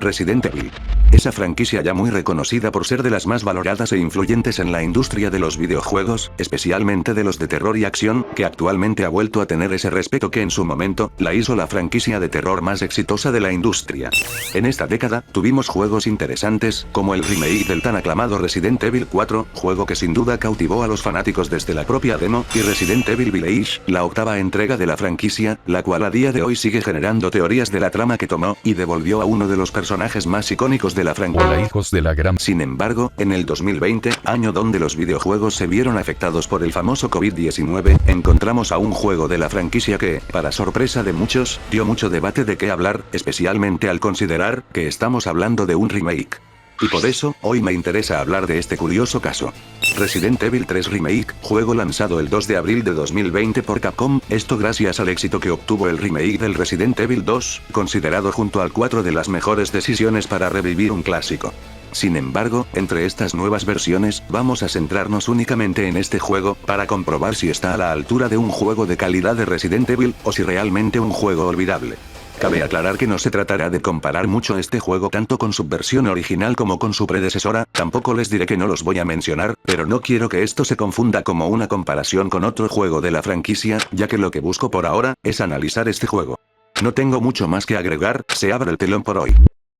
Resident Evil. Esa franquicia ya muy reconocida por ser de las más valoradas e influyentes en la industria de los videojuegos, especialmente de los de terror y acción, que actualmente ha vuelto a tener ese respeto que en su momento, la hizo la franquicia de terror más exitosa de la industria. En esta década, tuvimos juegos interesantes, como el remake del tan aclamado Resident Evil 4, juego que sin duda cautivó a los fanáticos desde la propia demo, y Resident Evil Village, la octava entrega de la franquicia, la cual a día de hoy sigue generando teorías de la trama que tomó, y devolvió a uno de los personajes más icónicos de la franquicia. Hola hijos de la gran... Sin embargo, en el 2020, año donde los videojuegos se vieron afectados por el famoso COVID-19, encontramos a un juego de la franquicia que, para sorpresa de muchos, dio mucho debate de qué hablar, especialmente al considerar que estamos hablando de un remake. Y por eso, hoy me interesa hablar de este curioso caso. Resident Evil 3 Remake, juego lanzado el 2 de abril de 2020 por Capcom, esto gracias al éxito que obtuvo el remake del Resident Evil 2, considerado junto al 4 de las mejores decisiones para revivir un clásico. Sin embargo, entre estas nuevas versiones, vamos a centrarnos únicamente en este juego, para comprobar si está a la altura de un juego de calidad de Resident Evil, o si realmente un juego olvidable. Cabe aclarar que no se tratará de comparar mucho este juego tanto con su versión original como con su predecesora, tampoco les diré que no los voy a mencionar, pero no quiero que esto se confunda como una comparación con otro juego de la franquicia, ya que lo que busco por ahora, es analizar este juego. No tengo mucho más que agregar, se abre el telón por hoy.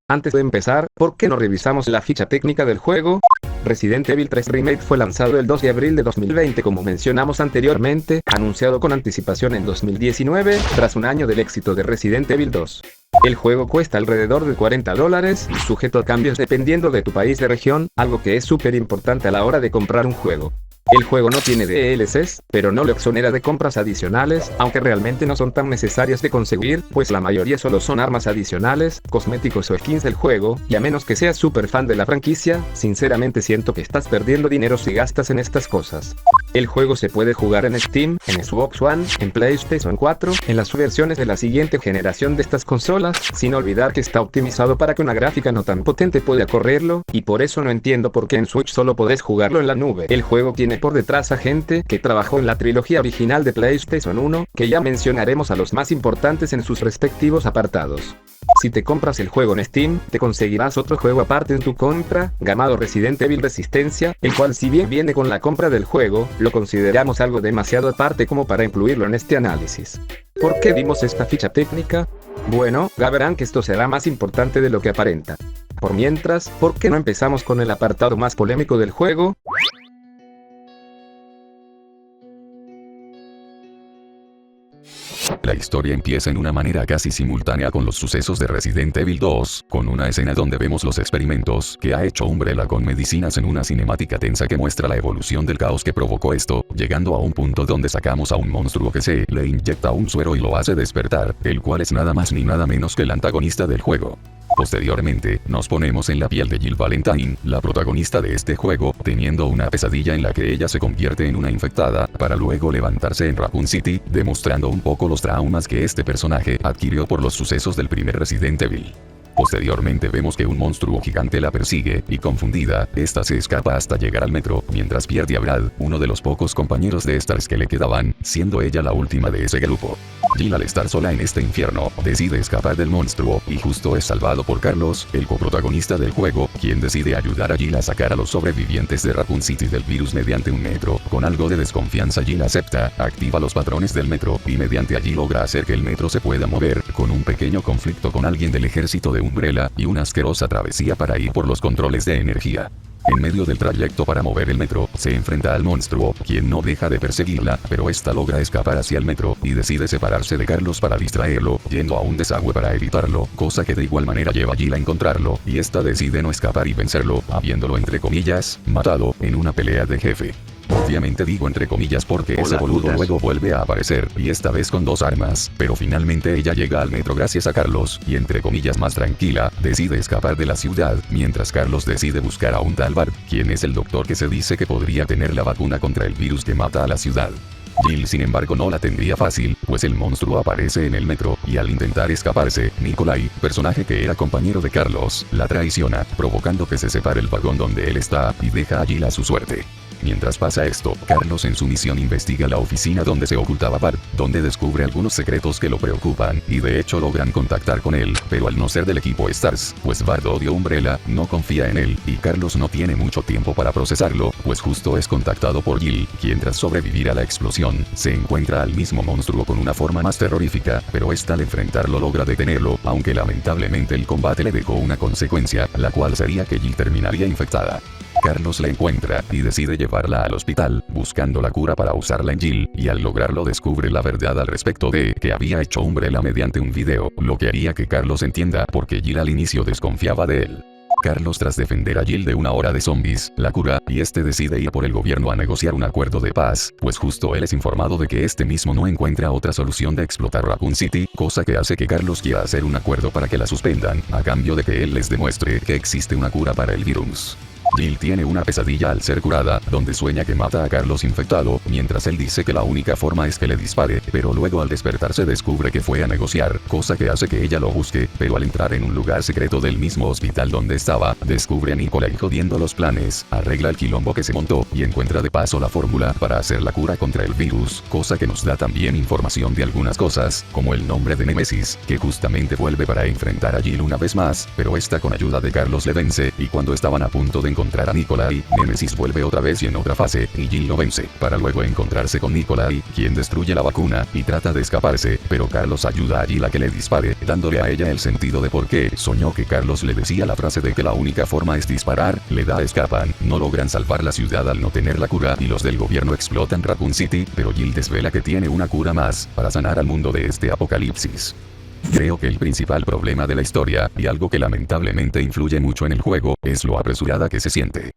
Antes de empezar, ¿por qué no revisamos la ficha técnica del juego? Resident Evil 3 Remake fue lanzado el 2 de abril de 2020 como mencionamos anteriormente, anunciado con anticipación en 2019, tras un año del éxito de Resident Evil 2. El juego cuesta alrededor de $40, sujeto a cambios dependiendo de tu país de región, algo que es súper importante a la hora de comprar un juego. El juego no tiene DLCs, pero no lo exonera de compras adicionales, aunque realmente no son tan necesarias de conseguir, pues la mayoría solo son armas adicionales, cosméticos o skins del juego, y a menos que seas súper fan de la franquicia, sinceramente siento que estás perdiendo dinero si gastas en estas cosas. El juego se puede jugar en Steam, en Xbox One, en PlayStation 4, en las versiones de la siguiente generación de estas consolas, sin olvidar que está optimizado para que una gráfica no tan potente pueda correrlo, y por eso no entiendo por qué en Switch solo podés jugarlo en la nube. El juego tiene por detrás a gente que trabajó en la trilogía original de PlayStation 1, que ya mencionaremos a los más importantes en sus respectivos apartados. Si te compras el juego en Steam, te conseguirás otro juego aparte en tu compra, llamado Resident Evil Resistencia, el cual si bien viene con la compra del juego, lo consideramos algo demasiado aparte como para incluirlo en este análisis. ¿Por qué vimos esta ficha técnica? Bueno, ya verán que esto será más importante de lo que aparenta. Por mientras, ¿por qué no empezamos con el apartado más polémico del juego? La historia empieza en una manera casi simultánea con los sucesos de Resident Evil 2, con una escena donde vemos los experimentos que ha hecho Umbrella con medicinas en una cinemática tensa que muestra la evolución del caos que provocó esto, llegando a un punto donde sacamos a un monstruo que se le inyecta un suero y lo hace despertar, el cual es nada más ni nada menos que el antagonista del juego. Posteriormente, nos ponemos en la piel de Jill Valentine, la protagonista de este juego, teniendo una pesadilla en la que ella se convierte en una infectada, para luego levantarse en Raccoon City, demostrando un poco los traumas que este personaje adquirió por los sucesos del primer Resident Evil. Posteriormente vemos que un monstruo gigante la persigue, y confundida, esta se escapa hasta llegar al metro, mientras pierde a Brad, uno de los pocos compañeros de Stars que le quedaban, siendo ella la última de ese grupo. Jill, al estar sola en este infierno, decide escapar del monstruo, y justo es salvado por Carlos, el coprotagonista del juego, quien decide ayudar a Jill a sacar a los sobrevivientes de Raccoon City del virus mediante un metro. Con algo de desconfianza Jill acepta, activa los patrones del metro, y mediante allí logra hacer que el metro se pueda mover, con un pequeño conflicto con alguien del ejército de Umbrella, y una asquerosa travesía para ir por los controles de energía. En medio del trayecto para mover el metro, se enfrenta al monstruo, quien no deja de perseguirla, pero esta logra escapar hacia el metro, y decide separarse de Carlos para distraerlo, yendo a un desagüe para evitarlo, cosa que de igual manera lleva a Jill a encontrarlo, y esta decide no escapar y vencerlo, habiéndolo entre comillas, matado, en una pelea de jefe. Obviamente digo entre comillas porque ese boludo luego vuelve a aparecer, y esta vez con dos armas, pero finalmente ella llega al metro gracias a Carlos, y entre comillas más tranquila, decide escapar de la ciudad, mientras Carlos decide buscar a un tal Bart, quien es el doctor que se dice que podría tener la vacuna contra el virus que mata a la ciudad. Jill sin embargo no la tendría fácil, pues el monstruo aparece en el metro, y al intentar escaparse, Nikolai, personaje que era compañero de Carlos, la traiciona, provocando que se separe el vagón donde él está, y deja a Jill a su suerte. Mientras pasa esto, Carlos en su misión investiga la oficina donde se ocultaba Bart, donde descubre algunos secretos que lo preocupan, y de hecho logran contactar con él, pero al no ser del equipo Stars, pues Bart odia a Umbrella, no confía en él, y Carlos no tiene mucho tiempo para procesarlo, pues justo es contactado por Jill, quien tras sobrevivir a la explosión, se encuentra al mismo monstruo con una forma más terrorífica, pero esta al enfrentarlo logra detenerlo, aunque lamentablemente el combate le dejó una consecuencia, la cual sería que Jill terminaría infectada. Carlos la encuentra y decide llevarla al hospital, buscando la cura para usarla en Jill, y al lograrlo descubre la verdad al respecto de que había hecho Umbrella mediante un video, lo que haría que Carlos entienda por qué Jill al inicio desconfiaba de él. Carlos tras defender a Jill de una hora de zombies, la cura, y este decide ir por el gobierno a negociar un acuerdo de paz, pues justo él es informado de que este mismo no encuentra otra solución de explotar Raccoon City, cosa que hace que Carlos quiera hacer un acuerdo para que la suspendan, a cambio de que él les demuestre que existe una cura para el virus. Jill tiene una pesadilla al ser curada, donde sueña que mata a Carlos infectado, mientras él dice que la única forma es que le dispare, pero luego al despertarse descubre que fue a negociar, cosa que hace que ella lo busque, pero al entrar en un lugar secreto del mismo hospital donde estaba, descubre a Nikolai jodiendo los planes, arregla el quilombo que se montó, y encuentra de paso la fórmula para hacer la cura contra el virus, cosa que nos da también información de algunas cosas, como el nombre de Némesis, que justamente vuelve para enfrentar a Jill una vez más, pero esta con ayuda de Carlos le vence, y cuando estaban a punto de encontrar a Nikolai, Némesis vuelve otra vez y en otra fase, y Jill lo vence, para luego encontrarse con Nikolai, quien destruye la vacuna, y trata de escaparse, pero Carlos ayuda a Jill a que le dispare, dándole a ella el sentido de por qué soñó que Carlos le decía la frase de que la única forma es disparar, escapan, no logran salvar la ciudad al no tener la cura, y los del gobierno explotan Raccoon City, pero Jill desvela que tiene una cura más, para sanar al mundo de este apocalipsis. Creo que el principal problema de la historia, y algo que lamentablemente influye mucho en el juego, es lo apresurada que se siente.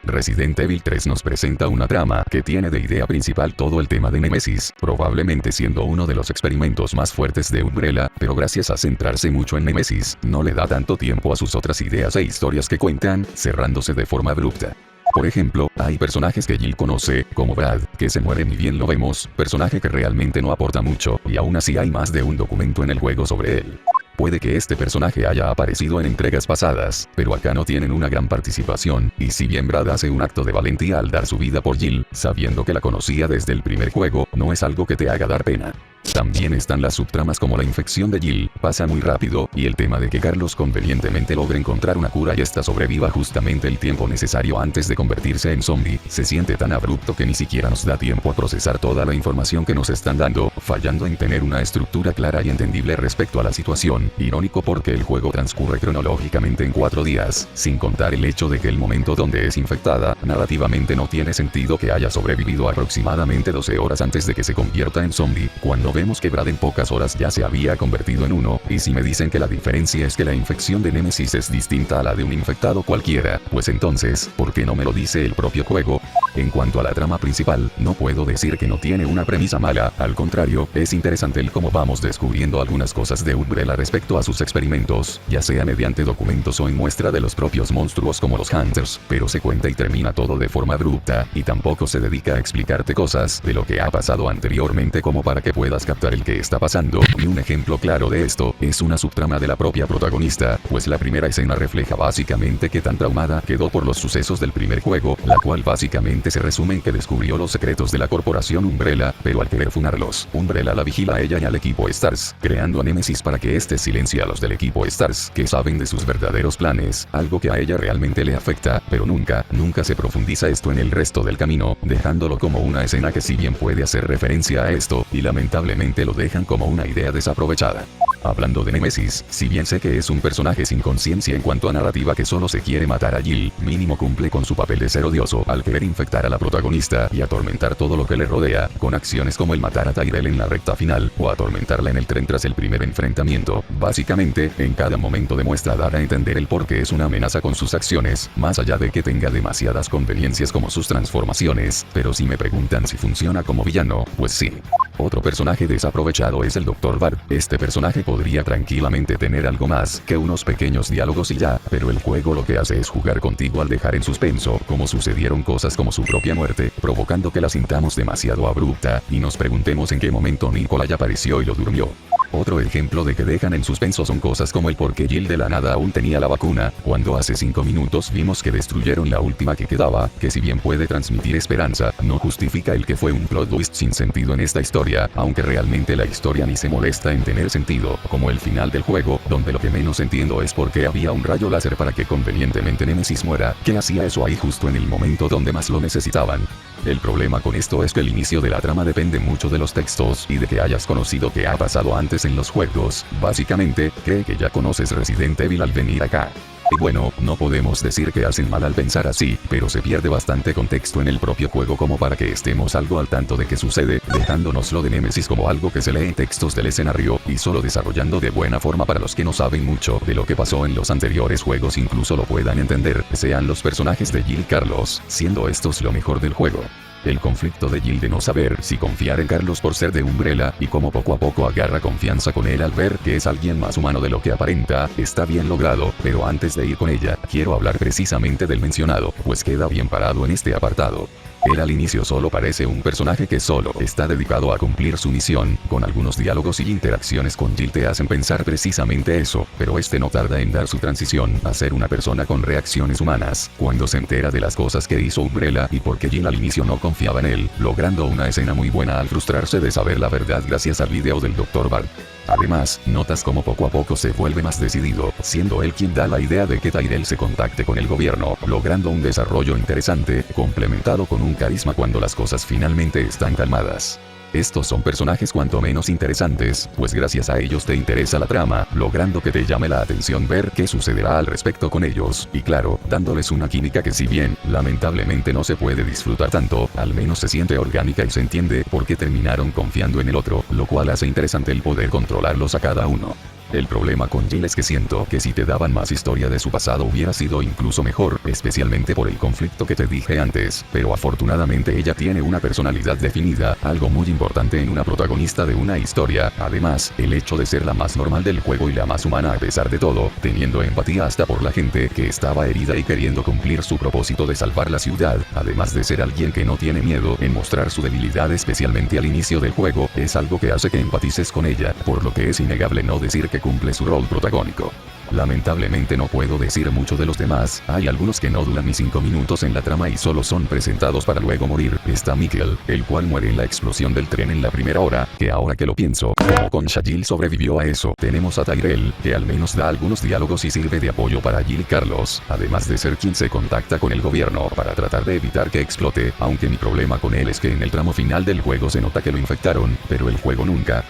Resident Evil 3 nos presenta una trama que tiene de idea principal todo el tema de Némesis, probablemente siendo uno de los experimentos más fuertes de Umbrella, pero gracias a centrarse mucho en Némesis, no le da tanto tiempo a sus otras ideas e historias que cuentan, cerrándose de forma abrupta. Por ejemplo, hay personajes que Jill conoce, como Brad, que se muere ni bien lo vemos, personaje que realmente no aporta mucho, y aún así hay más de un documento en el juego sobre él. Puede que este personaje haya aparecido en entregas pasadas, pero acá no tienen una gran participación, y si bien Brad hace un acto de valentía al dar su vida por Jill, sabiendo que la conocía desde el primer juego, no es algo que te haga dar pena. También están las subtramas como la infección de Jill, pasa muy rápido, y el tema de que Carlos convenientemente logre encontrar una cura y esta sobreviva justamente el tiempo necesario antes de convertirse en zombie, se siente tan abrupto que ni siquiera nos da tiempo a procesar toda la información que nos están dando, fallando en tener una estructura clara y entendible respecto a la situación. Irónico porque el juego transcurre cronológicamente en 4 días, sin contar el hecho de que el momento donde es infectada, narrativamente no tiene sentido que haya sobrevivido aproximadamente 12 horas antes de que se convierta en zombie, cuando vemos que Brad en pocas horas ya se había convertido en uno, y si me dicen que la diferencia es que la infección de Némesis es distinta a la de un infectado cualquiera, pues entonces, ¿por qué no me lo dice el propio juego? En cuanto a la trama principal, no puedo decir que no tiene una premisa mala, al contrario, es interesante el cómo vamos descubriendo algunas cosas de Umbrella respecto a sus experimentos, ya sea mediante documentos o en muestra de los propios monstruos como los Hunters, pero se cuenta y termina todo de forma abrupta, y tampoco se dedica a explicarte cosas de lo que ha pasado anteriormente como para que puedas captar el que está pasando, y un ejemplo claro de esto, es una subtrama de la propia protagonista, pues la primera escena refleja básicamente que tan traumada quedó por los sucesos del primer juego, la cual básicamente se resume en que descubrió los secretos de la corporación Umbrella, pero al querer funarlos, Umbrella la vigila a ella y al equipo Stars, creando a Némesis para que este silencie a los del equipo Stars, que saben de sus verdaderos planes, algo que a ella realmente le afecta, pero nunca se profundiza esto en el resto del camino, dejándolo como una escena que si bien puede hacer referencia a esto, y lamentablemente lo dejan como una idea desaprovechada. Hablando de Némesis, si bien sé que es un personaje sin conciencia en cuanto a narrativa que solo se quiere matar a Jill, mínimo cumple con su papel de ser odioso al querer infectar a la protagonista y atormentar todo lo que le rodea, con acciones como el matar a Tyrell en la recta final, o atormentarla en el tren tras el primer enfrentamiento. Básicamente, en cada momento demuestra dar a entender el por qué es una amenaza con sus acciones, más allá de que tenga demasiadas conveniencias como sus transformaciones, pero si me preguntan si funciona como villano, pues sí. Otro personaje desaprovechado es el Dr. Bart. Este personaje podría tranquilamente tener algo más que unos pequeños diálogos y ya, pero el juego lo que hace es jugar contigo al dejar en suspenso cómo sucedieron cosas como su propia muerte, provocando que la sintamos demasiado abrupta y nos preguntemos en qué momento Nikolai apareció y lo durmió. Otro ejemplo de que dejan en suspenso son cosas como el por qué Jill de la nada aún tenía la vacuna, cuando hace 5 minutos vimos que destruyeron la última que quedaba, que si bien puede transmitir esperanza, no justifica el que fue un plot twist sin sentido en esta historia, aunque realmente la historia ni se molesta en tener sentido, como el final del juego, donde lo que menos entiendo es por qué había un rayo láser para que convenientemente Nemesis muera, que hacía eso ahí justo en el momento donde más lo necesitaban. El problema con esto es que el inicio de la trama depende mucho de los textos y de que hayas conocido qué ha pasado antes en los juegos. Básicamente, cree que ya conoces Resident Evil al venir acá. Y bueno, no podemos decir que hacen mal al pensar así, pero se pierde bastante contexto en el propio juego como para que estemos algo al tanto de qué sucede, dejándonos lo de Nemesis como algo que se lee en textos del escenario, y solo desarrollando de buena forma para los que no saben mucho de lo que pasó en los anteriores juegos incluso lo puedan entender, sean los personajes de Jill y Carlos, siendo estos lo mejor del juego. El conflicto de Jill de no saber si confiar en Carlos por ser de Umbrella y cómo poco a poco agarra confianza con él al ver que es alguien más humano de lo que aparenta, está bien logrado, pero antes de ir con ella, quiero hablar precisamente del mencionado, pues queda bien parado en este apartado. Él al inicio solo parece un personaje que solo está dedicado a cumplir su misión, con algunos diálogos y interacciones con Jill te hacen pensar precisamente eso, pero este no tarda en dar su transición a ser una persona con reacciones humanas, cuando se entera de las cosas que hizo Umbrella y porque Jill al inicio no confiaba en él, logrando una escena muy buena al frustrarse de saber la verdad gracias al video del Dr. Bart. Además, notas como poco a poco se vuelve más decidido, siendo él quien da la idea de que Tyrell se contacte con el gobierno, logrando un desarrollo interesante, complementado con un carisma cuando las cosas finalmente están calmadas. Estos son personajes cuanto menos interesantes, pues gracias a ellos te interesa la trama, logrando que te llame la atención ver qué sucederá al respecto con ellos, y claro, dándoles una química que si bien, lamentablemente no se puede disfrutar tanto, al menos se siente orgánica y se entiende por qué terminaron confiando en el otro, lo cual hace interesante el poder controlarlos a cada uno. El problema con Jill es que siento que si te daban más historia de su pasado hubiera sido incluso mejor, especialmente por el conflicto que te dije antes, pero afortunadamente ella tiene una personalidad definida, algo muy importante en una protagonista de una historia. Además, el hecho de ser la más normal del juego y la más humana a pesar de todo, teniendo empatía hasta por la gente que estaba herida y queriendo cumplir su propósito de salvar la ciudad, además de ser alguien que no tiene miedo en mostrar su debilidad especialmente al inicio del juego, es algo que hace que empatices con ella, por lo que es innegable no decir que cumple su rol protagónico. Lamentablemente no puedo decir mucho de los demás, hay algunos que no duran ni 5 minutos en la trama y solo son presentados para luego morir. Está Mikkel, el cual muere en la explosión del tren en la primera hora, que ahora que lo pienso, como con Jill sobrevivió a eso. Tenemos a Tyrell, que al menos da algunos diálogos y sirve de apoyo para Jill y Carlos, además de ser quien se contacta con el gobierno para tratar de evitar que explote, aunque mi problema con él es que en el tramo final del juego se nota que lo infectaron, pero el juego nunca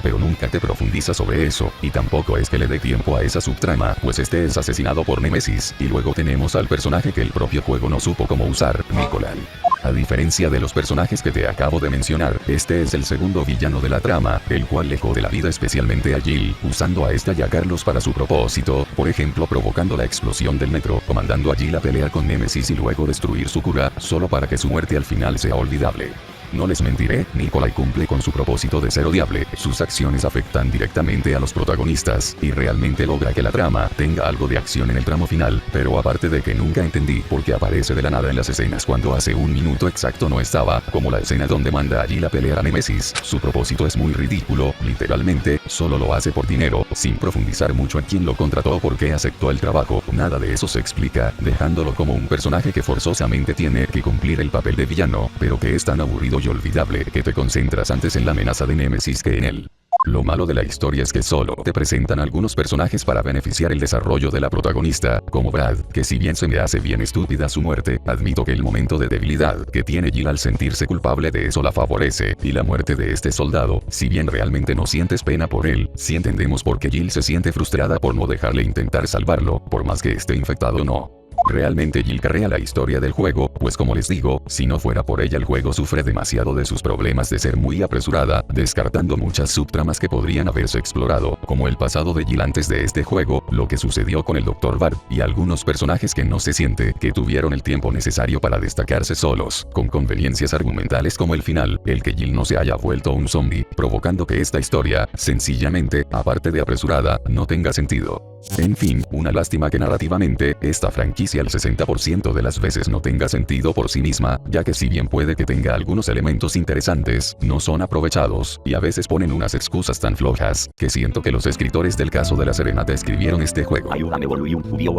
te profundiza sobre eso, y tampoco es que le dé tiempo a esa subtrama, pues este es asesinado por Nemesis, y luego tenemos al personaje que el propio juego no supo cómo usar, Nikolai. A diferencia de los personajes que te acabo de mencionar, este es el segundo villano de la trama, el cual dejó de la vida especialmente a Jill, usando a esta y a Carlos para su propósito, por ejemplo provocando la explosión del metro, comandando a Jill a pelear con Nemesis y luego destruir su cura, solo para que su muerte al final sea olvidable. No les mentiré, Nikolai cumple con su propósito de ser odiable, sus acciones afectan directamente a los protagonistas, y realmente logra que la trama tenga algo de acción en el tramo final, pero aparte de que nunca entendí por qué aparece de la nada en las escenas cuando hace un minuto exacto no estaba, como la escena donde manda a Jill a pelear a Nemesis, su propósito es muy ridículo, literalmente, solo lo hace por dinero, sin profundizar mucho en quién lo contrató o por qué aceptó el trabajo, nada de eso se explica, dejándolo como un personaje que forzosamente tiene que cumplir el papel de villano, pero que es tan aburrido y olvidable que te concentras antes en la amenaza de Nemesis que en él. Lo malo de la historia es que solo te presentan algunos personajes para beneficiar el desarrollo de la protagonista, como Brad, que si bien se me hace bien estúpida su muerte, admito que el momento de debilidad que tiene Jill al sentirse culpable de eso la favorece, y la muerte de este soldado, si bien realmente no sientes pena por él, sí entendemos por qué Jill se siente frustrada por no dejarle intentar salvarlo, por más que esté infectado o no. Realmente Jill carrea la historia del juego, pues como les digo, si no fuera por ella el juego sufre demasiado de sus problemas de ser muy apresurada, descartando muchas subtramas que podrían haberse explorado, como el pasado de Jill antes de este juego, lo que sucedió con el Dr. Bart, y algunos personajes que no se siente que tuvieron el tiempo necesario para destacarse solos, con conveniencias argumentales como el final, el que Jill no se haya vuelto un zombie, provocando que esta historia, sencillamente, aparte de apresurada, no tenga sentido. En fin, una lástima que narrativamente, esta franquicia franquicia el 60% de las veces no tenga sentido por sí misma, ya que si bien puede que tenga algunos elementos interesantes, no son aprovechados, y a veces ponen unas excusas tan flojas, que siento que los escritores del caso de la Serenata escribieron este juego. Ayúdame, volví un judío.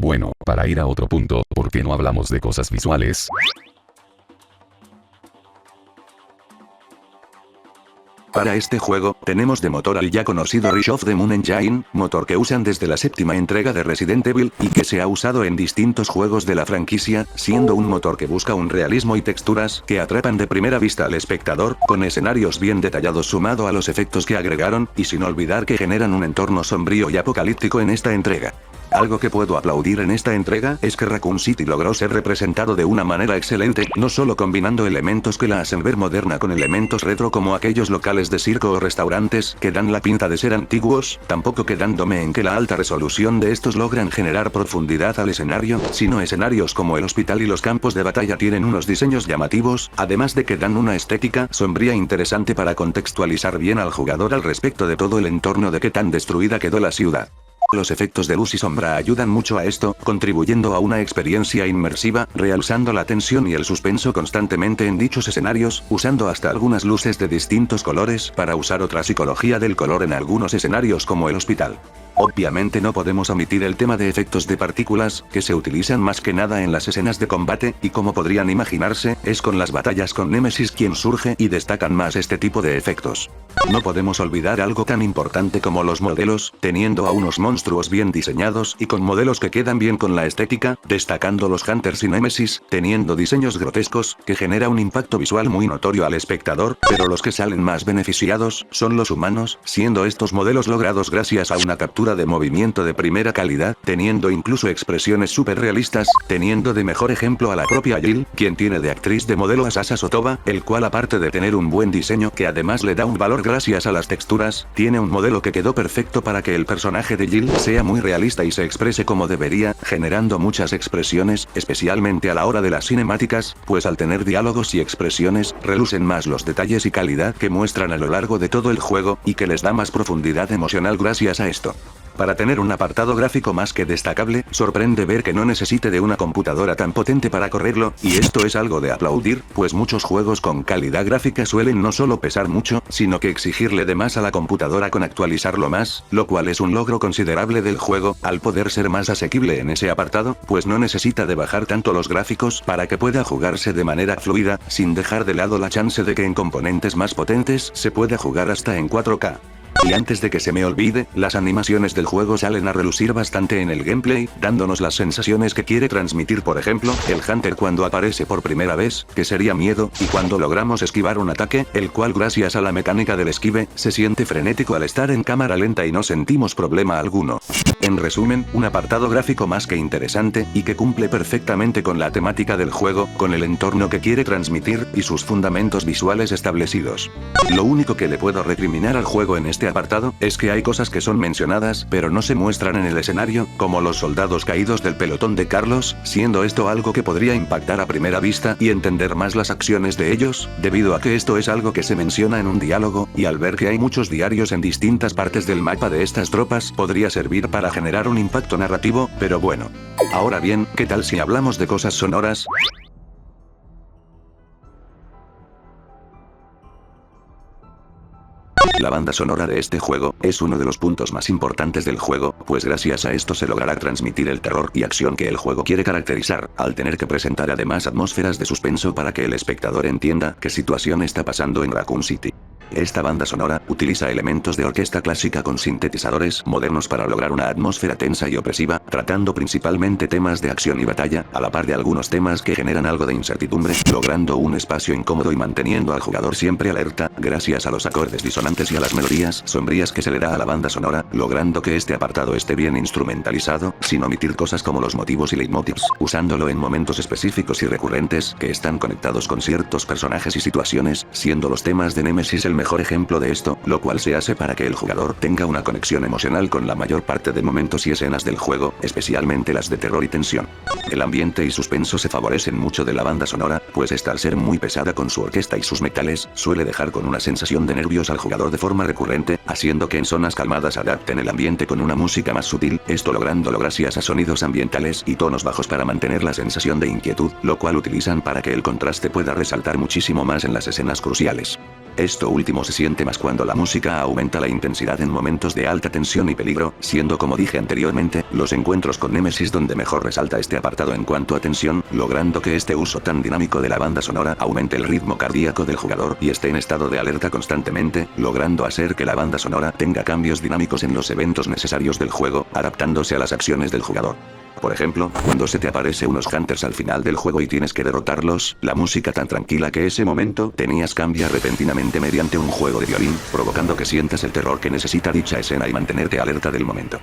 Bueno, para ir a otro punto, ¿por qué no hablamos de cosas visuales? Para este juego, tenemos de motor al ya conocido Rise of the Moon Engine, motor que usan desde la séptima entrega de Resident Evil, y que se ha usado en distintos juegos de la franquicia, siendo un motor que busca un realismo y texturas que atrapan de primera vista al espectador, con escenarios bien detallados sumado a los efectos que agregaron, y sin olvidar que generan un entorno sombrío y apocalíptico en esta entrega. Algo que puedo aplaudir en esta entrega es que Raccoon City logró ser representado de una manera excelente, no solo combinando elementos que la hacen ver moderna con elementos retro como aquellos locales de circo o restaurantes que dan la pinta de ser antiguos, tampoco quedándome en que la alta resolución de estos logran generar profundidad al escenario, sino escenarios como el hospital y los campos de batalla tienen unos diseños llamativos, además de que dan una estética sombría interesante para contextualizar bien al jugador al respecto de todo el entorno de qué tan destruida quedó la ciudad. Los efectos de luz y sombra ayudan mucho a esto, contribuyendo a una experiencia inmersiva, realzando la tensión y el suspenso constantemente en dichos escenarios, usando hasta algunas luces de distintos colores para usar otra psicología del color en algunos escenarios como el hospital. Obviamente no podemos omitir el tema de efectos de partículas, que se utilizan más que nada en las escenas de combate, y como podrían imaginarse, es con las batallas con Némesis quien surge y destacan más este tipo de efectos. No podemos olvidar algo tan importante como los modelos, teniendo a unos monstruos bien diseñados y con modelos que quedan bien con la estética, destacando los Hunters y Némesis, teniendo diseños grotescos, que genera un impacto visual muy notorio al espectador, pero los que salen más beneficiados son los humanos, siendo estos modelos logrados gracias a una captura de movimiento de primera calidad, teniendo incluso expresiones súper realistas, teniendo de mejor ejemplo a la propia Jill, quien tiene de actriz de modelo a Sasa Sotova, el cual aparte de tener un buen diseño que además le da un valor gracias a las texturas, tiene un modelo que quedó perfecto para que el personaje de Jill sea muy realista y se exprese como debería, generando muchas expresiones, especialmente a la hora de las cinemáticas, pues al tener diálogos y expresiones, relucen más los detalles y calidad que muestran a lo largo de todo el juego, y que les da más profundidad emocional gracias a esto. Para tener un apartado gráfico más que destacable, sorprende ver que no necesite de una computadora tan potente para correrlo, y esto es algo de aplaudir, pues muchos juegos con calidad gráfica suelen no solo pesar mucho, sino que exigirle de más a la computadora con actualizarlo más, lo cual es un logro considerable del juego, al poder ser más asequible en ese apartado, pues no necesita de bajar tanto los gráficos para que pueda jugarse de manera fluida, sin dejar de lado la chance de que en componentes más potentes se pueda jugar hasta en 4K. Y antes de que se me olvide, las animaciones del juego salen a relucir bastante en el gameplay, dándonos las sensaciones que quiere transmitir, por ejemplo, el Hunter cuando aparece por primera vez, que sería miedo, y cuando logramos esquivar un ataque, el cual gracias a la mecánica del esquive, se siente frenético al estar en cámara lenta y no sentimos problema alguno. En resumen, un apartado gráfico más que interesante, y que cumple perfectamente con la temática del juego, con el entorno que quiere transmitir, y sus fundamentos visuales establecidos. Lo único que le puedo recriminar al juego en este apartado, es que hay cosas que son mencionadas pero no se muestran en el escenario, como los soldados caídos del pelotón de Carlos, siendo esto algo que podría impactar a primera vista y entender más las acciones de ellos, debido a que esto es algo que se menciona en un diálogo, y al ver que hay muchos diarios en distintas partes del mapa de estas tropas, podría servir para generar un impacto narrativo, pero bueno. Ahora bien, ¿qué tal si hablamos de cosas sonoras? La banda sonora de este juego es uno de los puntos más importantes del juego, pues gracias a esto se logrará transmitir el terror y acción que el juego quiere caracterizar, al tener que presentar además atmósferas de suspenso para que el espectador entienda qué situación está pasando en Raccoon City. Esta banda sonora utiliza elementos de orquesta clásica con sintetizadores modernos para lograr una atmósfera tensa y opresiva, tratando principalmente temas de acción y batalla, a la par de algunos temas que generan algo de incertidumbre, logrando un espacio incómodo y manteniendo al jugador siempre alerta, gracias a los acordes disonantes y a las melodías sombrías que se le da a la banda sonora, logrando que este apartado esté bien instrumentalizado, sin omitir cosas como los motivos y leitmotivs, usándolo en momentos específicos y recurrentes que están conectados con ciertos personajes y situaciones, siendo los temas de Némesis el mejor ejemplo de esto, lo cual se hace para que el jugador tenga una conexión emocional con la mayor parte de momentos y escenas del juego, especialmente las de terror y tensión. El ambiente y suspenso se favorecen mucho de la banda sonora, pues esta al ser muy pesada con su orquesta y sus metales, suele dejar con una sensación de nervios al jugador de forma recurrente, haciendo que en zonas calmadas adapten el ambiente con una música más sutil, esto lográndolo gracias a sonidos ambientales y tonos bajos para mantener la sensación de inquietud, lo cual utilizan para que el contraste pueda resaltar muchísimo más en las escenas cruciales. Esto último se siente más cuando la música aumenta la intensidad en momentos de alta tensión y peligro, siendo como dije anteriormente, los encuentros con Nemesis donde mejor resalta este apartado en cuanto a tensión, logrando que este uso tan dinámico de la banda sonora aumente el ritmo cardíaco del jugador y esté en estado de alerta constantemente, logrando hacer que la banda sonora tenga cambios dinámicos en los eventos necesarios del juego, adaptándose a las acciones del jugador. Por ejemplo, cuando se te aparece unos hunters al final del juego y tienes que derrotarlos, la música tan tranquila que ese momento tenías cambia repentinamente mediante un juego de violín, provocando que sientas el terror que necesita dicha escena y mantenerte alerta del momento.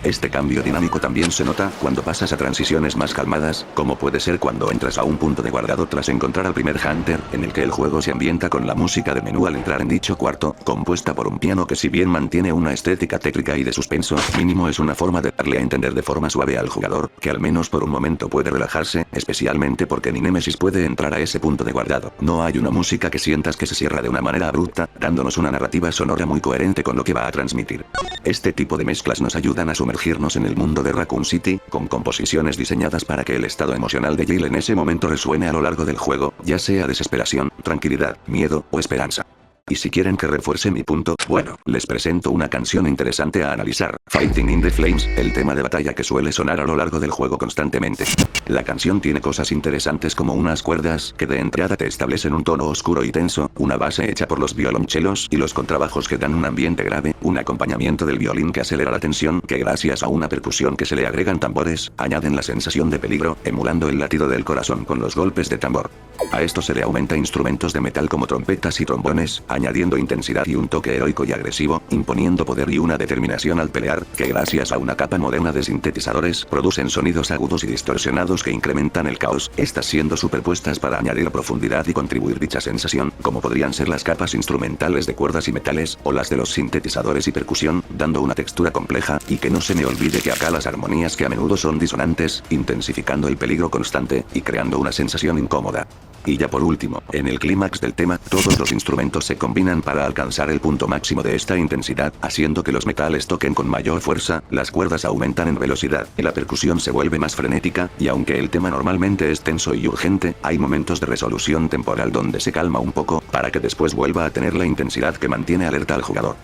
Este cambio dinámico también se nota cuando pasas a transiciones más calmadas, como puede ser cuando entras a un punto de guardado tras encontrar al primer Hunter, en el que el juego se ambienta con la música de menú al entrar en dicho cuarto, compuesta por un piano que si bien mantiene una estética tétrica y de suspenso, mínimo es una forma de darle a entender de forma suave al jugador, que al menos por un momento puede relajarse, especialmente porque ni Nemesis puede entrar a ese punto de guardado. No hay una música que sientas que se cierra de una manera abrupta, dándonos una narrativa sonora muy coherente con lo que va a transmitir. Este tipo de mezclas nos ayudan a sumergirnos en el mundo de Raccoon City, con composiciones diseñadas para que el estado emocional de Jill en ese momento resuene a lo largo del juego, ya sea desesperación, tranquilidad, miedo o esperanza. Y si quieren que refuerce mi punto, bueno, les presento una canción interesante a analizar, Fighting in the Flames, el tema de batalla que suele sonar a lo largo del juego constantemente. La canción tiene cosas interesantes como unas cuerdas que de entrada te establecen un tono oscuro y tenso, una base hecha por los violonchelos y los contrabajos que dan un ambiente grave, un acompañamiento del violín que acelera la tensión, que gracias a una percusión que se le agregan tambores, añaden la sensación de peligro, emulando el latido del corazón con los golpes de tambor. A esto se le aumenta instrumentos de metal como trompetas y trombones, añadiendo intensidad y un toque heroico y agresivo, imponiendo poder y una determinación al pelear, que gracias a una capa moderna de sintetizadores producen sonidos agudos y distorsionados que incrementan el caos, estas siendo superpuestas para añadir profundidad y contribuir dicha sensación, como podrían ser las capas instrumentales de cuerdas y metales, o las de los sintetizadores y percusión, dando una textura compleja, y que no se me olvide que acá las armonías que a menudo son disonantes, intensificando el peligro constante, y creando una sensación incómoda. Y ya por último, en el clímax del tema, todos los instrumentos se combinan para alcanzar el punto máximo de esta intensidad, haciendo que los metales toquen con mayor fuerza, las cuerdas aumentan en velocidad, y la percusión se vuelve más frenética, y aunque el tema normalmente es tenso y urgente, hay momentos de resolución temporal donde se calma un poco, para que después vuelva a tener la intensidad que mantiene alerta al jugador.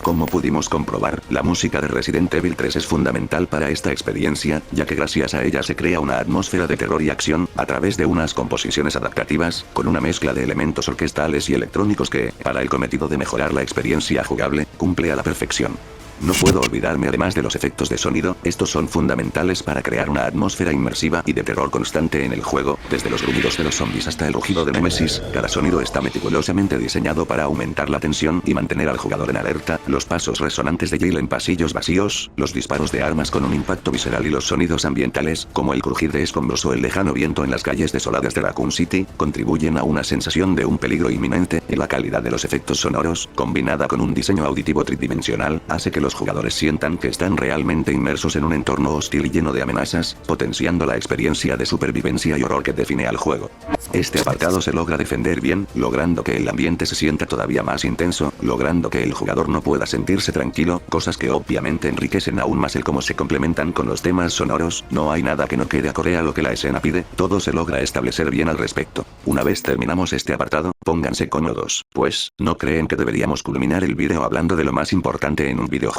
Como pudimos comprobar, la música de Resident Evil 3 es fundamental para esta experiencia, ya que gracias a ella se crea una atmósfera de terror y acción, a través de unas composiciones adaptativas, con una mezcla de elementos orquestales y electrónicos que, para el cometido de mejorar la experiencia jugable, cumple a la perfección. No puedo olvidarme además de los efectos de sonido, estos son fundamentales para crear una atmósfera inmersiva y de terror constante en el juego, desde los gruñidos de los zombies hasta el rugido de Nemesis, cada sonido está meticulosamente diseñado para aumentar la tensión y mantener al jugador en alerta, los pasos resonantes de Jill en pasillos vacíos, los disparos de armas con un impacto visceral y los sonidos ambientales, como el crujir de escombros o el lejano viento en las calles desoladas de Raccoon City, contribuyen a una sensación de un peligro inminente, y la calidad de los efectos sonoros, combinada con un diseño auditivo tridimensional, hace que los jugadores sientan que están realmente inmersos en un entorno hostil y lleno de amenazas, potenciando la experiencia de supervivencia y horror que define al juego. Este apartado se logra defender bien, logrando que el ambiente se sienta todavía más intenso, logrando que el jugador no pueda sentirse tranquilo, cosas que obviamente enriquecen aún más el cómo se complementan con los temas sonoros, no hay nada que no quede acorde a lo que la escena pide, todo se logra establecer bien al respecto. Una vez terminamos este apartado, pónganse cómodos, pues, ¿no creen que deberíamos culminar el vídeo hablando de lo más importante en un videojuego?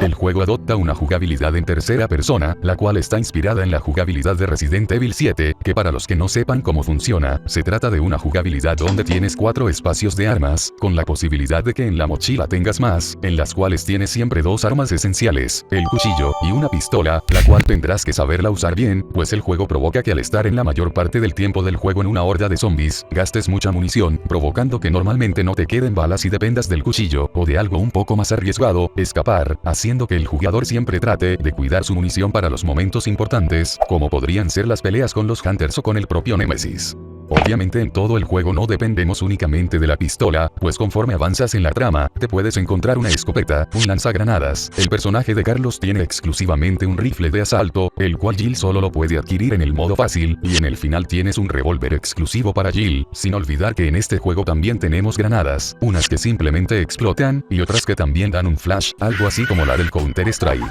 El juego adopta una jugabilidad en tercera persona, la cual está inspirada en la jugabilidad de Resident Evil 7, que para los que no sepan cómo funciona, se trata de una jugabilidad donde tienes 4 espacios de armas, con la posibilidad de que en la mochila tengas más, en las cuales tienes siempre 2 armas esenciales, el cuchillo y una pistola, la cual tendrás que saberla usar bien, pues el juego provoca que al estar en la mayor parte del tiempo del juego en una horda de zombies, gastes mucha munición, provocando que normalmente no te queden balas y dependas del cuchillo, o de algo un poco más arriesgado, escapar, haciendo que el jugador siempre trate de cuidar su munición para los momentos importantes, como podrían ser las peleas con los Hunters o con el propio Nemesis. Obviamente en todo el juego no dependemos únicamente de la pistola, pues conforme avanzas en la trama, te puedes encontrar una escopeta, un lanzagranadas. El personaje de Carlos tiene exclusivamente un rifle de asalto, el cual Jill solo lo puede adquirir en el modo fácil, y en el final tienes un revólver exclusivo para Jill, sin olvidar que en este juego también tenemos granadas, unas que simplemente explotan, y otras que también dan un flash, algo así como la del Counter-Strike.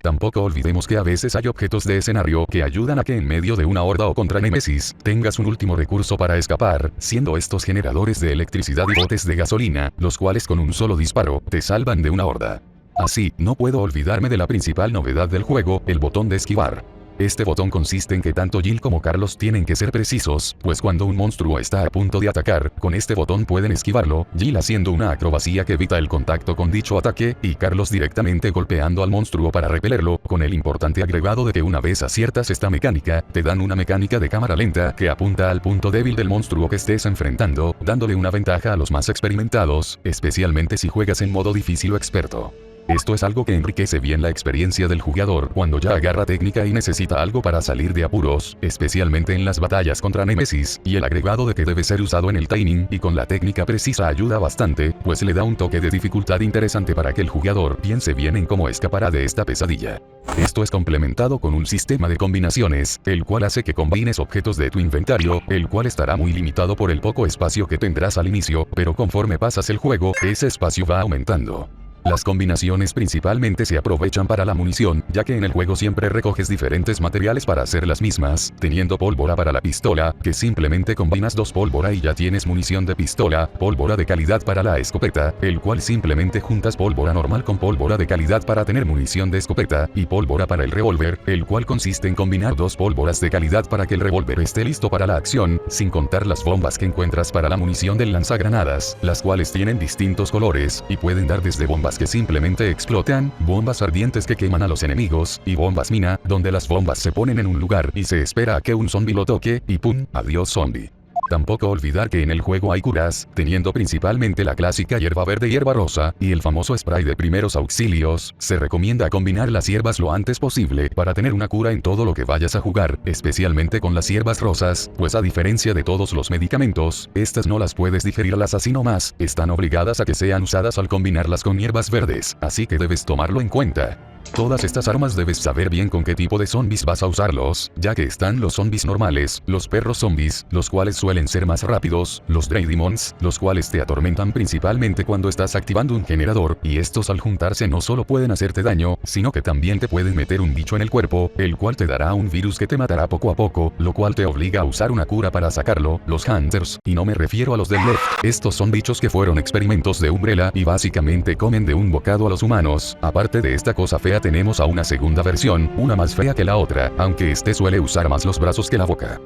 Tampoco olvidemos que a veces hay objetos de escenario que ayudan a que en medio de una horda o contra Nemesis, tengas un último recurso para escapar, siendo estos generadores de electricidad y botes de gasolina, los cuales con un solo disparo, te salvan de una horda. Así, no puedo olvidarme de la principal novedad del juego, el botón de esquivar. Este botón consiste en que tanto Jill como Carlos tienen que ser precisos, pues cuando un monstruo está a punto de atacar, con este botón pueden esquivarlo, Jill haciendo una acrobacia que evita el contacto con dicho ataque, y Carlos directamente golpeando al monstruo para repelerlo, con el importante agregado de que una vez aciertas esta mecánica, te dan una mecánica de cámara lenta que apunta al punto débil del monstruo que estés enfrentando, dándole una ventaja a los más experimentados, especialmente si juegas en modo difícil o experto. Esto es algo que enriquece bien la experiencia del jugador cuando ya agarra técnica y necesita algo para salir de apuros, especialmente en las batallas contra Nemesis, y el agregado de que debe ser usado en el timing y con la técnica precisa ayuda bastante, pues le da un toque de dificultad interesante para que el jugador piense bien en cómo escapará de esta pesadilla. Esto es complementado con un sistema de combinaciones, el cual hace que combines objetos de tu inventario, el cual estará muy limitado por el poco espacio que tendrás al inicio, pero conforme pasas el juego, ese espacio va aumentando. Las combinaciones principalmente se aprovechan para la munición, ya que en el juego siempre recoges diferentes materiales para hacer las mismas, teniendo pólvora para la pistola, que simplemente combinas 2 pólvora y ya tienes munición de pistola, pólvora de calidad para la escopeta, el cual simplemente juntas pólvora normal con pólvora de calidad para tener munición de escopeta, y pólvora para el revólver, el cual consiste en combinar 2 pólvoras de calidad para que el revólver esté listo para la acción, sin contar las bombas que encuentras para la munición del lanzagranadas, las cuales tienen distintos colores, y pueden dar desde bombas que simplemente explotan, bombas ardientes que queman a los enemigos, y bombas mina, donde las bombas se ponen en un lugar y se espera a que un zombie lo toque, y ¡pum! Adiós zombie. Tampoco olvidar que en el juego hay curas, teniendo principalmente la clásica hierba verde y hierba rosa, y el famoso spray de primeros auxilios. Se recomienda combinar las hierbas lo antes posible para tener una cura en todo lo que vayas a jugar, especialmente con las hierbas rosas, pues a diferencia de todos los medicamentos, estas no las puedes digerirlas así nomás, están obligadas a que sean usadas al combinarlas con hierbas verdes, así que debes tomarlo en cuenta. Todas estas armas debes saber bien con qué tipo de zombies vas a usarlos, ya que están los zombies normales, los perros zombies, los cuales suelen ser más rápidos, los Dreademons, los cuales te atormentan principalmente cuando estás activando un generador, y estos al juntarse no solo pueden hacerte daño, sino que también te pueden meter un bicho en el cuerpo, el cual te dará un virus que te matará poco a poco, lo cual te obliga a usar una cura para sacarlo. Los Hunters, y no me refiero a los del Left, estos son bichos que fueron experimentos de Umbrella y básicamente comen de un bocado a los humanos. Aparte de esta cosa fea tenemos a una segunda versión, una más fea que la otra, aunque este suele usar más los brazos que la boca.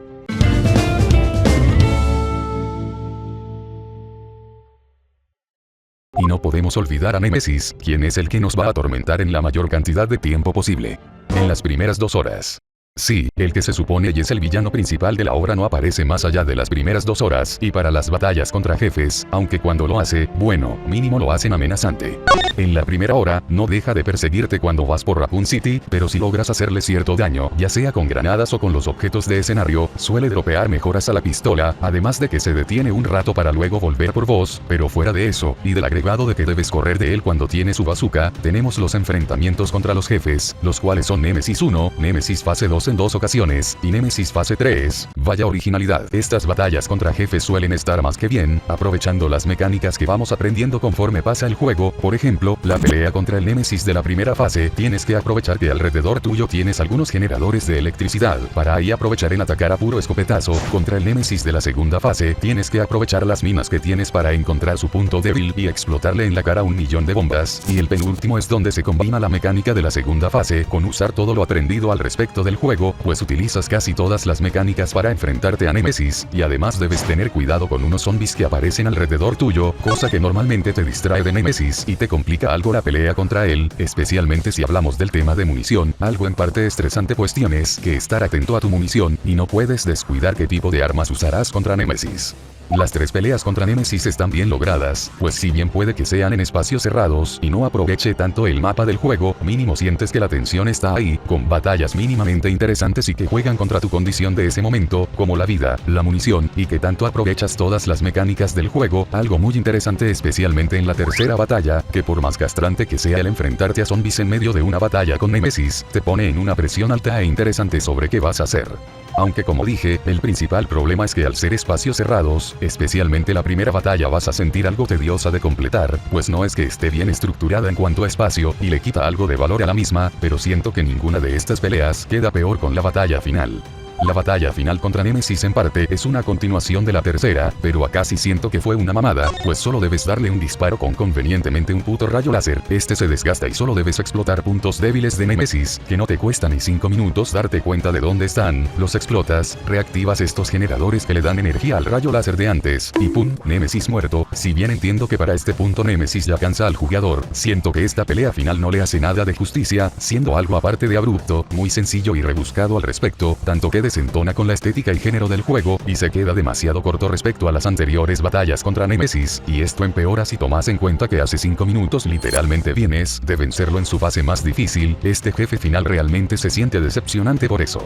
Y no podemos olvidar a Nemesis, quien es el que nos va a atormentar en la mayor cantidad de tiempo posible. En las primeras 2 horas. Sí, el que se supone y es el villano principal de la obra no aparece más allá de las primeras 2 horas y para las batallas contra jefes, aunque cuando lo hace, bueno, mínimo lo hacen amenazante. En la primera hora, no deja de perseguirte cuando vas por Raccoon City, pero si logras hacerle cierto daño, ya sea con granadas o con los objetos de escenario, suele dropear mejoras a la pistola, además de que se detiene un rato para luego volver por vos, pero fuera de eso, y del agregado de que debes correr de él cuando tiene su bazooka, tenemos los enfrentamientos contra los jefes, los cuales son Nemesis 1, Nemesis fase 2 2 en 2 ocasiones, y Nemesis fase 3, vaya originalidad. Estas batallas contra jefes suelen estar más que bien, aprovechando las mecánicas que vamos aprendiendo conforme pasa el juego. Por ejemplo, la pelea contra el Nemesis de la primera fase, tienes que aprovechar que alrededor tuyo tienes algunos generadores de electricidad, para ahí aprovechar en atacar a puro escopetazo. Contra el Nemesis de la segunda fase, tienes que aprovechar las minas que tienes para encontrar su punto débil y explotarle en la cara 1.000.000 de bombas, y el penúltimo es donde se combina la mecánica de la segunda fase con usar todo lo aprendido al respecto del juego, pues utilizas casi todas las mecánicas para enfrentarte a Nemesis, y además debes tener cuidado con unos zombies que aparecen alrededor tuyo, cosa que normalmente te distrae de Nemesis y te complica algo la pelea contra él, especialmente si hablamos del tema de munición, algo en parte estresante pues tienes que estar atento a tu munición, y no puedes descuidar qué tipo de armas usarás contra Nemesis. Las 3 peleas contra Nemesis están bien logradas, pues si bien puede que sean en espacios cerrados y no aproveche tanto el mapa del juego, mínimo sientes que la tensión está ahí, con batallas mínimamente interesantes y que juegan contra tu condición de ese momento, como la vida, la munición, y que tanto aprovechas todas las mecánicas del juego, algo muy interesante especialmente en la tercera batalla, que por más castrante que sea el enfrentarte a zombies en medio de una batalla con Nemesis, te pone en una presión alta e interesante sobre qué vas a hacer. Aunque como dije, el principal problema es que al ser espacios cerrados, especialmente la primera batalla vas a sentir algo tediosa de completar, pues no es que esté bien estructurada en cuanto a espacio y le quita algo de valor a la misma, pero siento que ninguna de estas peleas queda peor con la batalla final. La batalla final contra Nemesis en parte es una continuación de la tercera, pero acá sí siento que fue una mamada, pues solo debes darle un disparo con convenientemente un puto rayo láser, este se desgasta y solo debes explotar puntos débiles de Nemesis, que no te cuesta ni 5 minutos darte cuenta de dónde están, los explotas, reactivas estos generadores que le dan energía al rayo láser de antes, y pum, Nemesis muerto. Si bien entiendo que para este punto Nemesis ya cansa al jugador, siento que esta pelea final no le hace nada de justicia, siendo algo aparte de abrupto, muy sencillo y rebuscado al respecto, tanto que desentona con la estética y género del juego, y se queda demasiado corto respecto a las anteriores batallas contra Nemesis, y esto empeora si tomas en cuenta que hace 5 minutos literalmente vienes de vencerlo en su fase más difícil. Este jefe final realmente se siente decepcionante por eso.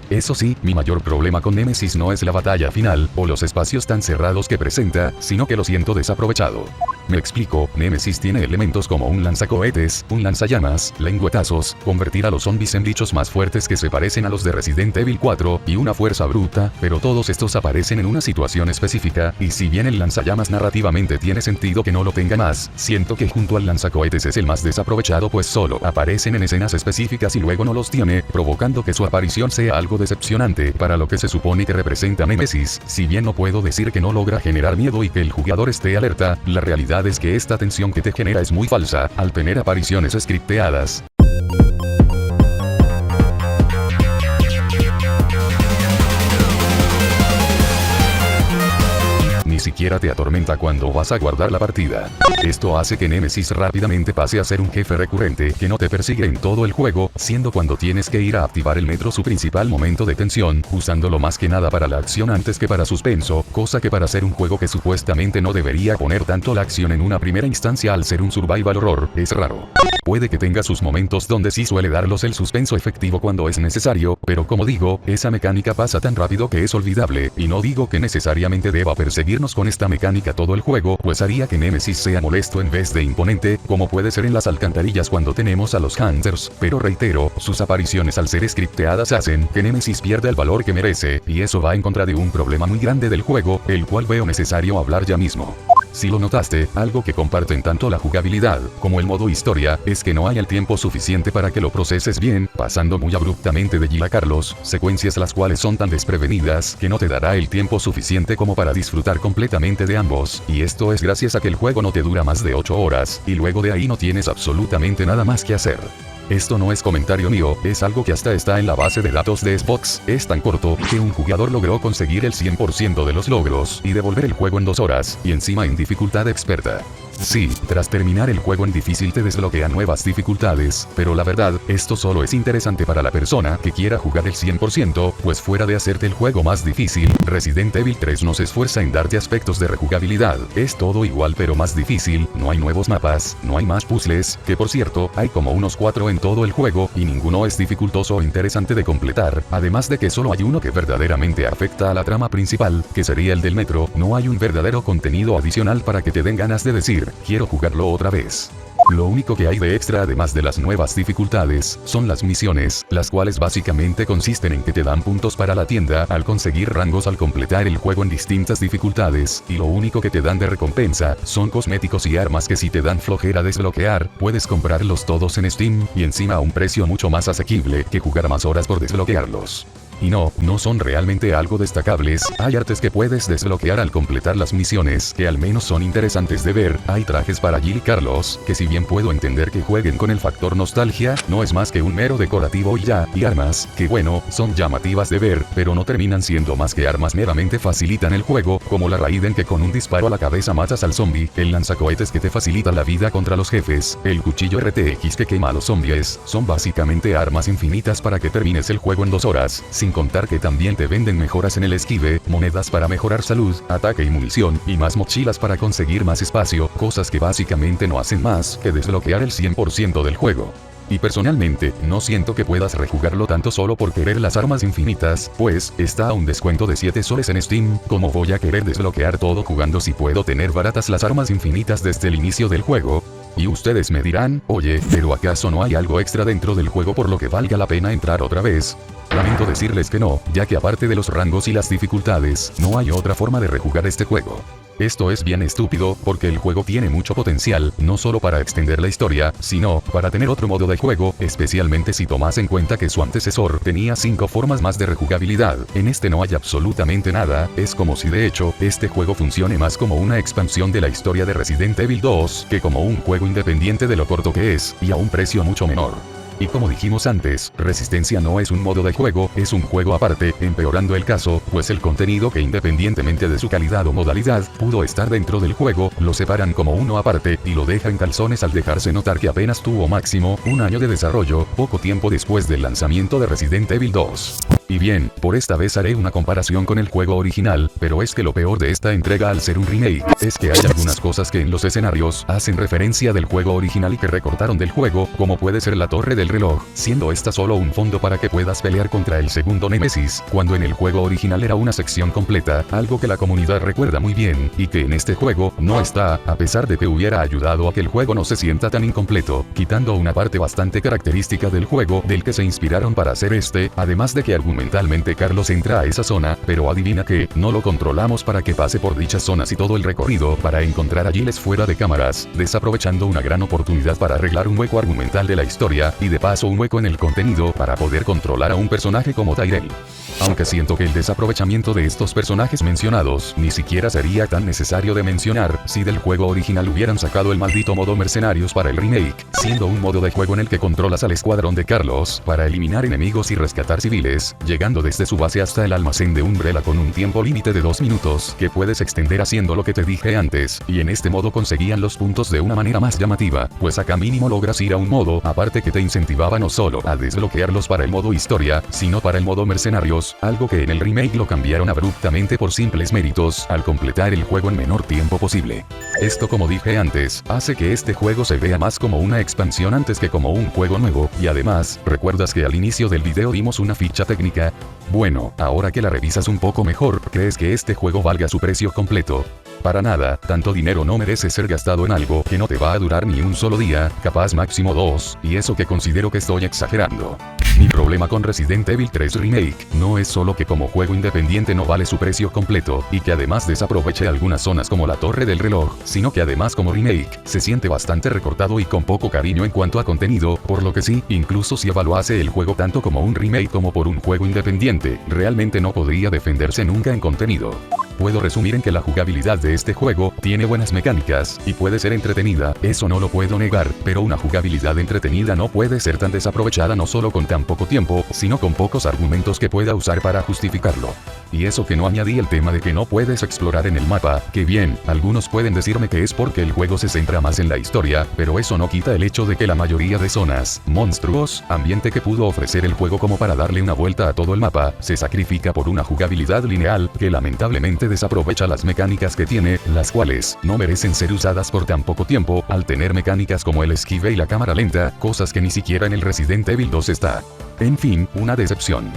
Eso sí, mi mayor problema con Nemesis no es la batalla final, o los espacios tan cerrados que presenta, sino que lo siento desaprovechado. Me explico, Nemesis tiene elementos como un lanzacohetes, un lanzallamas, lengüetazos, convertir a los zombies en bichos más fuertes que se parecen a los de Resident Evil 4, y una fuerza bruta, pero todos estos aparecen en una situación específica, y si bien el lanzallamas narrativamente tiene sentido que no lo tenga más, siento que junto al lanzacohetes es el más desaprovechado pues solo aparecen en escenas específicas y luego no los tiene, provocando que su aparición sea algo decepcionante para lo que se supone que representa Nemesis. Si bien no puedo decir que no logra generar miedo y que el jugador esté alerta, la realidad es que esta tensión que te genera es muy falsa, al tener apariciones scripteadas. Ni siquiera te atormenta cuando vas a guardar la partida. Esto hace que Nemesis rápidamente pase a ser un jefe recurrente que no te persigue en todo el juego, siendo cuando tienes que ir a activar el metro su principal momento de tensión, usándolo más que nada para la acción antes que para suspenso, cosa que para ser un juego que supuestamente no debería poner tanto la acción en una primera instancia al ser un survival horror, es raro. Puede que tenga sus momentos donde sí suele darlos el suspenso efectivo cuando es necesario, pero como digo, esa mecánica pasa tan rápido que es olvidable, y no digo que necesariamente deba perseguirnos con esta mecánica todo el juego, pues haría que Nemesis sea molesto en vez de imponente, como puede ser en las alcantarillas cuando tenemos a los Hunters, pero reitero, sus apariciones al ser scripteadas hacen que Nemesis pierda el valor que merece, y eso va en contra de un problema muy grande del juego, el cual veo necesario hablar ya mismo. Si lo notaste, algo que comparten tanto la jugabilidad como el modo historia, es que no hay el tiempo suficiente para que lo proceses bien, pasando muy abruptamente de Jill a Carlos, secuencias las cuales son tan desprevenidas que no te dará el tiempo suficiente como para disfrutar completamente de ambos, y esto es gracias a que el juego no te dura más de 8 horas, y luego de ahí no tienes absolutamente nada más que hacer. Esto no es comentario mío, es algo que hasta está en la base de datos de Xbox, es tan corto que un jugador logró conseguir el 100% de los logros y devolver el juego en 2 horas, y encima en dificultad experta. Sí, tras terminar el juego en difícil te desbloquea nuevas dificultades, pero la verdad, esto solo es interesante para la persona que quiera jugar el 100%, pues fuera de hacerte el juego más difícil, Resident Evil 3 no se esfuerza en darte aspectos de rejugabilidad, es todo igual pero más difícil, no hay nuevos mapas, no hay más puzzles, que por cierto, hay como unos 4 en todo el juego, y ninguno es dificultoso o interesante de completar, además de que solo hay uno que verdaderamente afecta a la trama principal, que sería el del metro, no hay un verdadero contenido adicional para que te den ganas de decir, quiero jugarlo otra vez. Lo único que hay de extra además de las nuevas dificultades, son las misiones, las cuales básicamente consisten en que te dan puntos para la tienda al conseguir rangos al completar el juego en distintas dificultades, y lo único que te dan de recompensa, son cosméticos y armas que si te dan flojera desbloquear, puedes comprarlos todos en Steam, y encima a un precio mucho más asequible que jugar más horas por desbloquearlos. Y no son realmente algo destacables, hay artes que puedes desbloquear al completar las misiones que al menos son interesantes de ver, hay trajes para Jill y Carlos, que si bien puedo entender que jueguen con el factor nostalgia, no es más que un mero decorativo y ya, y armas, que bueno, son llamativas de ver, pero no terminan siendo más que armas meramente facilitan el juego, como la Raiden que con un disparo a la cabeza matas al zombie, el lanzacohetes que te facilita la vida contra los jefes, el cuchillo RTX que quema a los zombies, son básicamente armas infinitas para que termines el juego en 2 horas, sin contar que también te venden mejoras en el esquive, monedas para mejorar salud, ataque y munición, y más mochilas para conseguir más espacio, cosas que básicamente no hacen más que desbloquear el 100% del juego. Y personalmente, no siento que puedas rejugarlo tanto solo por querer las armas infinitas, pues, está a un descuento de 7 soles en Steam, ¿cómo voy a querer desbloquear todo jugando si puedo tener baratas las armas infinitas desde el inicio del juego? Y ustedes me dirán, oye, ¿pero acaso no hay algo extra dentro del juego por lo que valga la pena entrar otra vez? Lamento decirles que no, ya que aparte de los rangos y las dificultades, no hay otra forma de rejugar este juego. Esto es bien estúpido, porque el juego tiene mucho potencial, no solo para extender la historia, sino para tener otro modo de juego, especialmente si tomas en cuenta que su antecesor tenía 5 formas más de rejugabilidad. En este no hay absolutamente nada, es como si de hecho, este juego funcione más como una expansión de la historia de Resident Evil 2, que como un juego independiente de lo corto que es, y a un precio mucho menor. Y como dijimos antes, Resistencia no es un modo de juego, es un juego aparte, empeorando el caso, pues el contenido que independientemente de su calidad o modalidad, pudo estar dentro del juego, lo separan como uno aparte, y lo deja en calzones al dejarse notar que apenas tuvo máximo 1 año de desarrollo, poco tiempo después del lanzamiento de Resident Evil 2. Y bien, por esta vez haré una comparación con el juego original, pero es que lo peor de esta entrega al ser un remake, es que hay algunas cosas que en los escenarios hacen referencia del juego original y que recortaron del juego, como puede ser la torre del reloj, siendo esta solo un fondo para que puedas pelear contra el segundo Némesis, cuando en el juego original era una sección completa, algo que la comunidad recuerda muy bien, y que en este juego no está, a pesar de que hubiera ayudado a que el juego no se sienta tan incompleto, quitando una parte bastante característica del juego del que se inspiraron para hacer este, además de que argumentalmente Carlos entra a esa zona, pero adivina que, no lo controlamos para que pase por dichas zonas y todo el recorrido para encontrar a Giles fuera de cámaras, desaprovechando una gran oportunidad para arreglar un hueco argumental de la historia, y de paso un hueco en el contenido para poder controlar a un personaje como Tyrell. Aunque siento que el desaprovechamiento de estos personajes mencionados ni siquiera sería tan necesario de mencionar si del juego original hubieran sacado el maldito modo mercenarios para el remake, siendo un modo de juego en el que controlas al escuadrón de Carlos para eliminar enemigos y rescatar civiles, llegando desde su base hasta el almacén de Umbrella con un tiempo límite de 2 minutos que puedes extender haciendo lo que te dije antes, y en este modo conseguían los puntos de una manera más llamativa, pues acá mínimo logras ir a un modo aparte que te incentivaba no solo a desbloquearlos para el modo historia, sino para el modo mercenarios, algo que en el remake lo cambiaron abruptamente por simples méritos al completar el juego en menor tiempo posible. Esto, como dije antes, hace que este juego se vea más como una expansión antes que como un juego nuevo, y además, ¿recuerdas que al inicio del video dimos una ficha técnica? Bueno, ahora que la revisas un poco mejor, ¿crees que este juego valga su precio completo? Para nada, tanto dinero no merece ser gastado en algo que no te va a durar ni un solo día, capaz máximo 2, y eso que considero que estoy exagerando. Mi problema con Resident Evil 3 Remake no es solo que como juego independiente no vale su precio completo, y que además desaproveche algunas zonas como la torre del reloj, sino que además como remake, se siente bastante recortado y con poco cariño en cuanto a contenido, por lo que sí, incluso si evaluase el juego tanto como un remake como por un juego independiente, realmente no podría defenderse nunca en contenido. Puedo resumir en que la jugabilidad de este juego tiene buenas mecánicas, y puede ser entretenida, eso no lo puedo negar, pero una jugabilidad entretenida no puede ser tan desaprovechada no solo con tan poco tiempo, sino con pocos argumentos que pueda usar para justificarlo. Y eso que no añadí el tema de que no puedes explorar en el mapa, que bien, algunos pueden decirme que es porque el juego se centra más en la historia, pero eso no quita el hecho de que la mayoría de zonas, monstruos, ambiente que pudo ofrecer el juego como para darle una vuelta a todo el mapa, se sacrifica por una jugabilidad lineal, que lamentablemente desaprovecha las mecánicas que tiene, las cuales no merecen ser usadas por tan poco tiempo, al tener mecánicas como el esquive y la cámara lenta, cosas que ni siquiera en el Resident Evil 2 está. En fin, una decepción.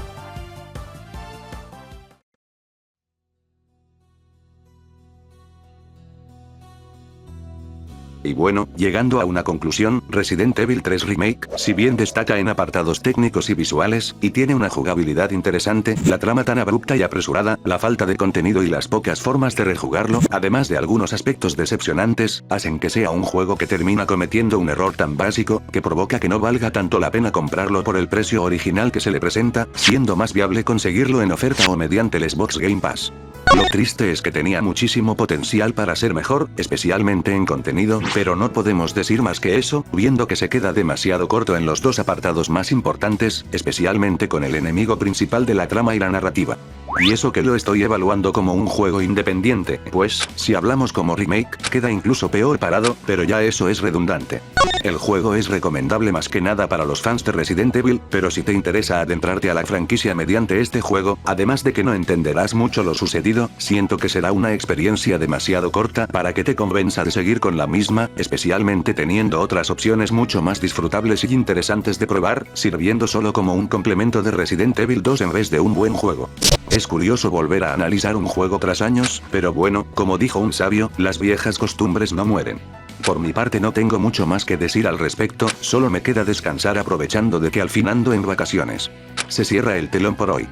Y bueno, llegando a una conclusión, Resident Evil 3 Remake, si bien destaca en apartados técnicos y visuales, y tiene una jugabilidad interesante, la trama tan abrupta y apresurada, la falta de contenido y las pocas formas de rejugarlo, además de algunos aspectos decepcionantes, hacen que sea un juego que termina cometiendo un error tan básico, que provoca que no valga tanto la pena comprarlo por el precio original que se le presenta, siendo más viable conseguirlo en oferta o mediante el Xbox Game Pass. Lo triste es que tenía muchísimo potencial para ser mejor, especialmente en contenido, pero no podemos decir más que eso, viendo que se queda demasiado corto en los dos apartados más importantes, especialmente con el enemigo principal de la trama y la narrativa. Y eso que lo estoy evaluando como un juego independiente, pues, si hablamos como remake, queda incluso peor parado, pero ya eso es redundante. El juego es recomendable más que nada para los fans de Resident Evil, pero si te interesa adentrarte a la franquicia mediante este juego, además de que no entenderás mucho lo sucedido, siento que será una experiencia demasiado corta para que te convenza de seguir con la misma, especialmente teniendo otras opciones mucho más disfrutables y interesantes de probar, sirviendo solo como un complemento de Resident Evil 2 en vez de un buen juego. Es curioso volver a analizar un juego tras años, pero bueno, como dijo un sabio, las viejas costumbres no mueren. Por mi parte no tengo mucho más que decir al respecto, solo me queda descansar aprovechando de que al fin ando en vacaciones. Se cierra el telón por hoy.